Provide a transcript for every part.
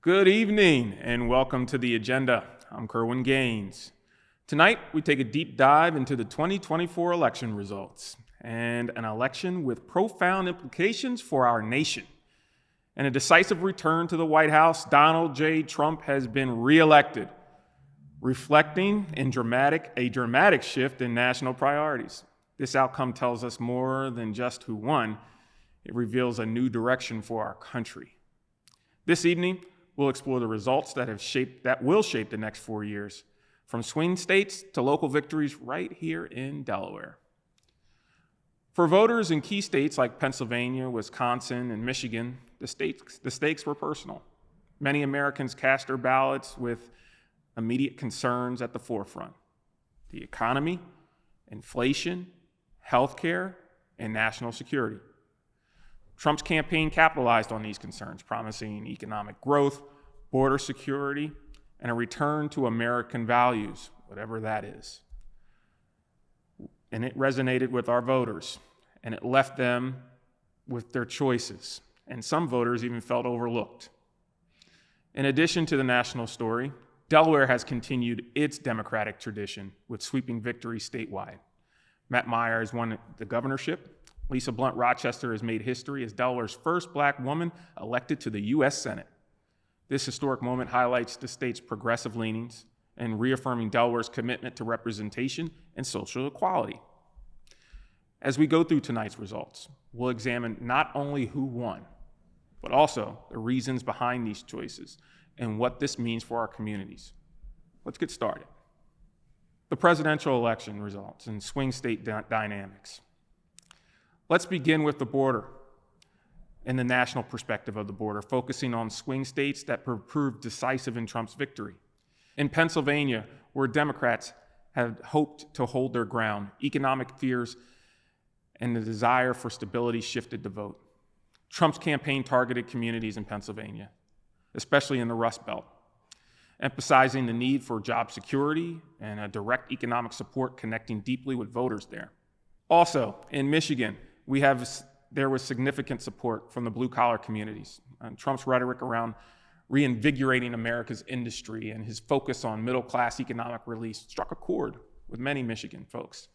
Good evening and welcome to The Agenda. I'm Kerwin Gaines. Tonight, we take a deep dive into the 2024 election results and an election with profound implications for our nation. In a decisive return to the White House, Donald J. Trump has been reelected, reflecting a dramatic shift in national priorities. This outcome tells us more than just who won. It reveals a new direction for our country. This evening, we'll explore the results that will shape the next 4 years, from swing states to local victories right here in Delaware. For voters in key states like Pennsylvania, Wisconsin, and Michigan, the stakes were personal. Many Americans cast their ballots with immediate concerns at the forefront: the economy, inflation, healthcare, and national security. Trump's campaign capitalized on these concerns, promising economic growth, border security, and a return to American values, whatever that is. And it resonated with our voters, and it left them with their choices, and some voters even felt overlooked. In addition to the national story, Delaware has continued its Democratic tradition with sweeping victories statewide. Matt Meyer has won the governorship. Lisa Blunt Rochester has made history as Delaware's first Black woman elected to the U.S. Senate. This historic moment highlights the state's progressive leanings and reaffirming Delaware's commitment to representation and social equality. As we go through tonight's results, we'll examine not only who won, but also the reasons behind these choices and what this means for our communities. Let's get started. The presidential election results and swing state dynamics. Let's begin with the border and the national perspective of the border, focusing on swing states that proved decisive in Trump's victory. In Pennsylvania, where Democrats had hoped to hold their ground, economic fears and the desire for stability shifted the vote. Trump's campaign targeted communities in Pennsylvania, especially in the Rust Belt, emphasizing the need for job security and a direct economic support connecting deeply with voters there. Also, in Michigan, there was significant support from the blue-collar communities. And Trump's rhetoric around reinvigorating America's industry and his focus on middle-class economic release struck a chord with many Michigan folks.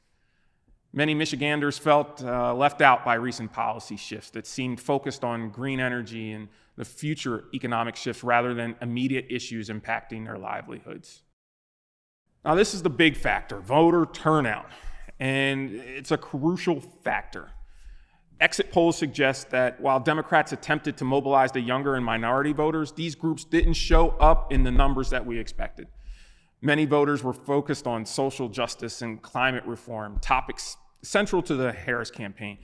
Many Michiganders felt left out by recent policy shifts that seemed focused on green energy and the future economic shifts rather than immediate issues impacting their livelihoods. Now, this is the big factor, voter turnout, and it's a crucial factor. Exit polls suggest that while Democrats attempted to mobilize the younger and minority voters, these groups didn't show up in the numbers that we expected. Many voters were focused on social justice and climate reform, topics central to the Harris campaign.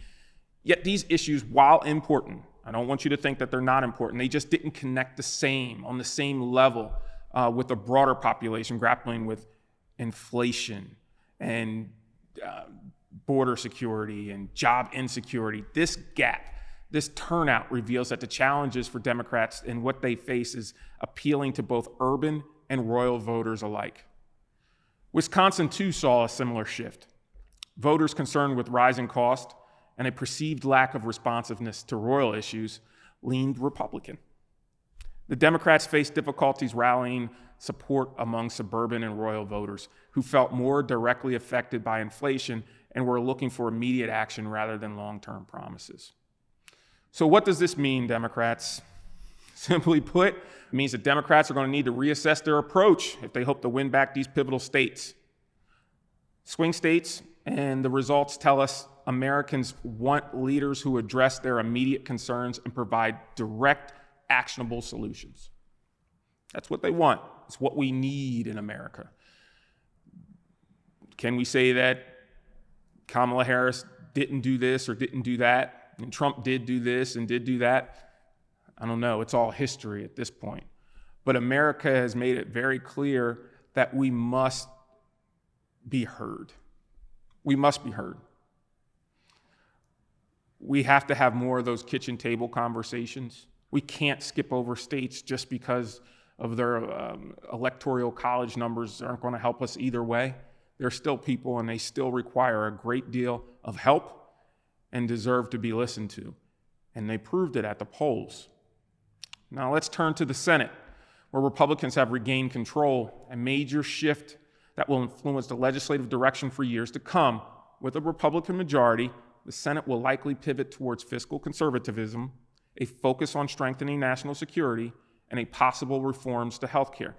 Yet these issues, while important, I don't want you to think that they're not important, they just didn't connect on the same level with the broader population grappling with inflation and border security and job insecurity. This gap, this turnout reveals that the challenges for Democrats and what they face is appealing to both urban and rural voters alike. Wisconsin, too, saw a similar shift. Voters concerned with rising cost and a perceived lack of responsiveness to rural issues leaned Republican. The Democrats faced difficulties rallying support among suburban and rural voters who felt more directly affected by inflation and were looking for immediate action rather than long-term promises. So what does this mean, Democrats? Simply put, it means that Democrats are going to need to reassess their approach if they hope to win back these pivotal states. Swing states and the results tell us Americans want leaders who address their immediate concerns and provide direct, actionable solutions. That's what they want. It's what we need in America. Can we say that Kamala Harris didn't do this or didn't do that, and Trump did do this and did do that? I don't know. It's all history at this point. But America has made it very clear that we must be heard. We must be heard. We have to have more of those kitchen table conversations. We can't skip over states just because of their electoral college numbers aren't going to help us either way. They're still people, and they still require a great deal of help and deserve to be listened to. And they proved it at the polls. Now let's turn to the Senate. where Republicans have regained control, a major shift that will influence the legislative direction for years to come. With a Republican majority, the Senate will likely pivot towards fiscal conservatism, a focus on strengthening national security, and a possible reforms to health care.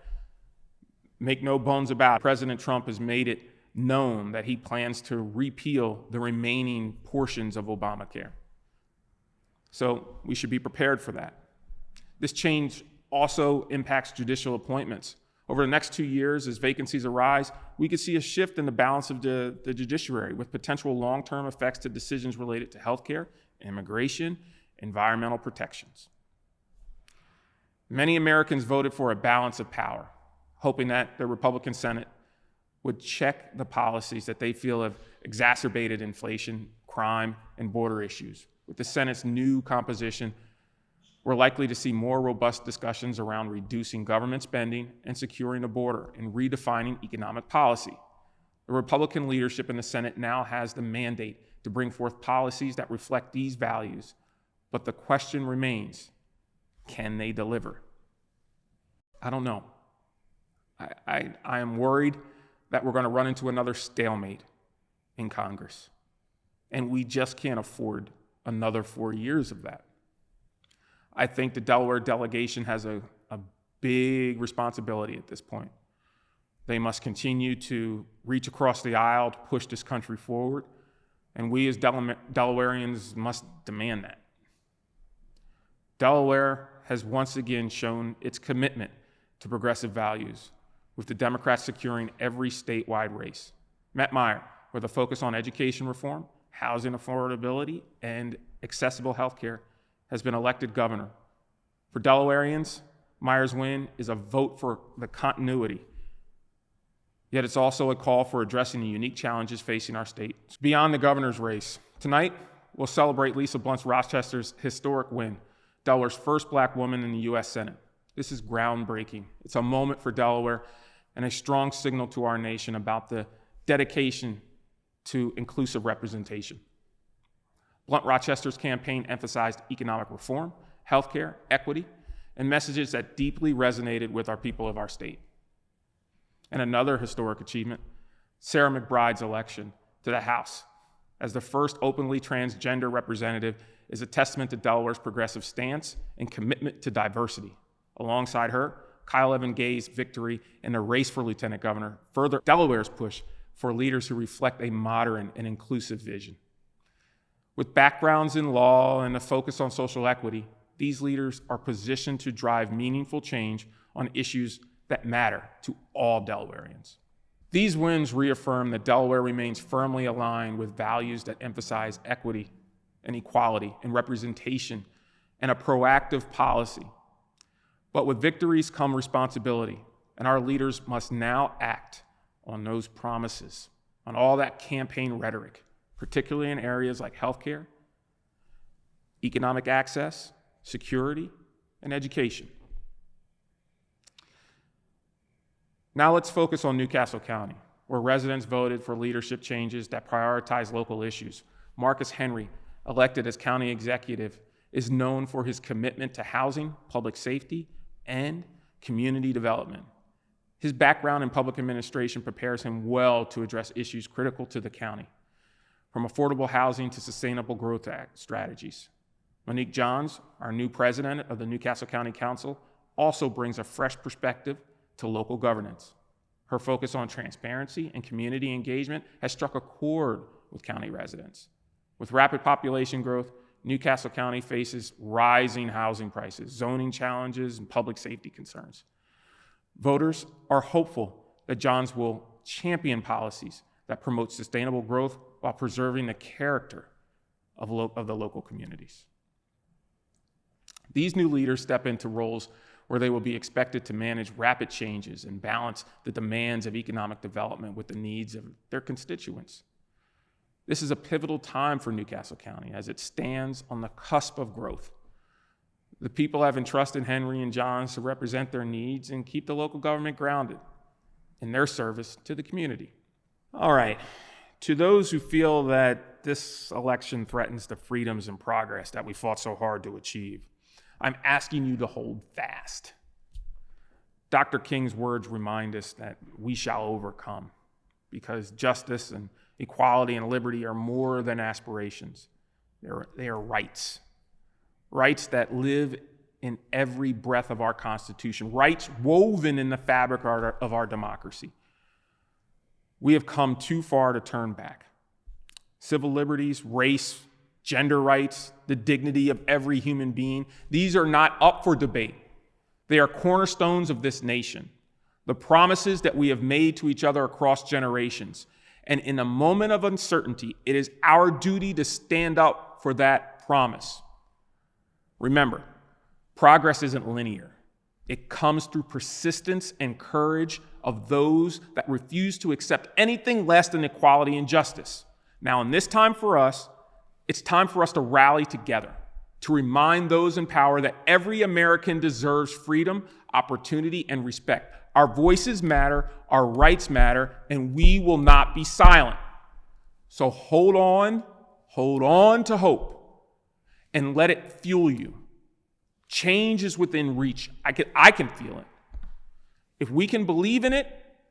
Make no bones about it, President Trump has made it known that he plans to repeal the remaining portions of Obamacare. So we should be prepared for that. This change also impacts judicial appointments. Over the next 2 years, as vacancies arise, we could see a shift in the balance of the judiciary with potential long-term effects to decisions related to healthcare, immigration, environmental protections. Many Americans voted for a balance of power, hoping that the Republican Senate would check the policies that they feel have exacerbated inflation, crime, and border issues. With the Senate's new composition, we're likely to see more robust discussions around reducing government spending and securing the border and redefining economic policy. The Republican leadership in the Senate now has the mandate to bring forth policies that reflect these values, but the question remains, can they deliver? I don't know. I am worried that we're going to run into another stalemate in Congress, and we just can't afford another 4 years of that. I think the Delaware delegation has a big responsibility at this point. They must continue to reach across the aisle to push this country forward, and we as Delawareans must demand that. Delaware has once again shown its commitment to progressive values, with the Democrats securing every statewide race. Matt Meyer, with a focus on education reform, housing affordability, and accessible health care, has been elected governor. For Delawareans, Meyer's win is a vote for the continuity. Yet it's also a call for addressing the unique challenges facing our state. Beyond the governor's race, tonight we'll celebrate Lisa Blunt Rochester's historic win, Delaware's first black woman in the U.S. Senate. This is groundbreaking. It's a moment for Delaware and a strong signal to our nation about the dedication to inclusive representation. Blunt Rochester's campaign emphasized economic reform, healthcare, equity, and messages that deeply resonated with our people of our state. And another historic achievement, Sarah McBride's election to the House as the first openly transgender representative is a testament to Delaware's progressive stance and commitment to diversity. Alongside her, Kyle Evan Gay's victory in the race for lieutenant governor further Delaware's push for leaders who reflect a modern and inclusive vision. With backgrounds in law and a focus on social equity, these leaders are positioned to drive meaningful change on issues that matter to all Delawareans. These wins reaffirm that Delaware remains firmly aligned with values that emphasize equity and equality and representation and a proactive policy. But with victories come responsibility, and our leaders must now act on those promises, on all that campaign rhetoric, particularly in areas like healthcare, economic access, security, and education. Now let's focus on Newcastle County, where residents voted for leadership changes that prioritize local issues. Marcus Henry, elected as county executive, is known for his commitment to housing, public safety, and community development. His background in public administration prepares him well to address issues critical to the county, from affordable housing to sustainable growth strategies. Monique Johns, our new president of the Newcastle County Council, also brings a fresh perspective to local governance. Her focus on transparency and community engagement has struck a chord with county residents. With rapid population growth, Newcastle County faces rising housing prices, zoning challenges, and public safety concerns. Voters are hopeful that Johns will champion policies that promote sustainable growth while preserving the character of the local communities. These new leaders step into roles where they will be expected to manage rapid changes and balance the demands of economic development with the needs of their constituents. This is a pivotal time for Newcastle County as it stands on the cusp of growth. The people have entrusted Henry and Johns to represent their needs and keep the local government grounded in their service to the community. All right, to those who feel that this election threatens the freedoms and progress that we fought so hard to achieve, I'm asking you to hold fast. Dr. King's words remind us that we shall overcome, because justice and equality and liberty are more than aspirations. They are rights. Rights that live in every breath of our Constitution, rights woven in the fabric of our democracy. We have come too far to turn back. Civil liberties, race, gender rights, the dignity of every human being, these are not up for debate. They are cornerstones of this nation, the promises that we have made to each other across generations. And in a moment of uncertainty, it is our duty to stand up for that promise. Remember, progress isn't linear. It comes through persistence and courage of those that refuse to accept anything less than equality and justice. Now, in this time for us, it's time for us to rally together, to remind those in power that every American deserves freedom, opportunity, and respect. Our voices matter, our rights matter, and we will not be silent. So hold on to hope, and let it fuel you. Change is within reach. I can feel it. If we can believe in it,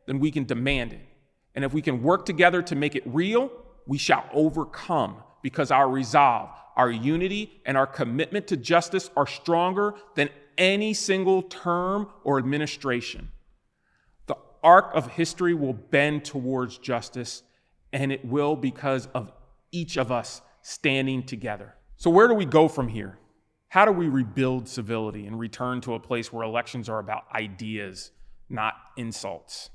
then we can demand it. And if we can work together to make it real, we shall overcome, because our resolve, our unity, and our commitment to justice are stronger than any single term or administration. The arc of history will bend towards justice, and it will because of each of us standing together. So where do we go from here? How do we rebuild civility and return to a place where elections are about ideas, not insults?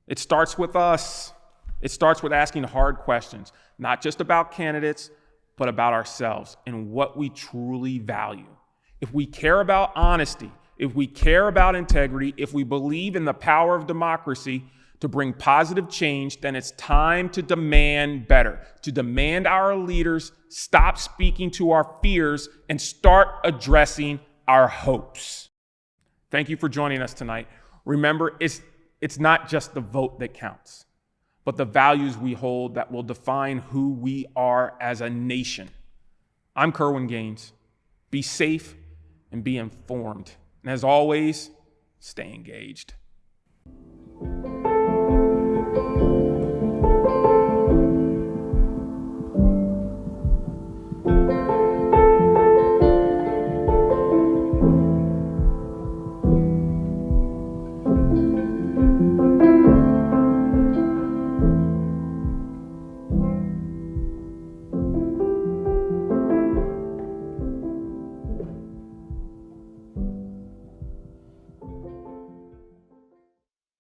It starts with us. It starts with asking hard questions, not just about candidates, but about ourselves and what we truly value. If we care about honesty, if we care about integrity, if we believe in the power of democracy to bring positive change, then it's time to demand better, to demand our leaders stop speaking to our fears and start addressing our hopes. Thank you for joining us tonight. Remember, it's not just the vote that counts, but the values we hold that will define who we are as a nation. I'm Kerwin Gaines. Be safe and be informed. And as always, stay engaged.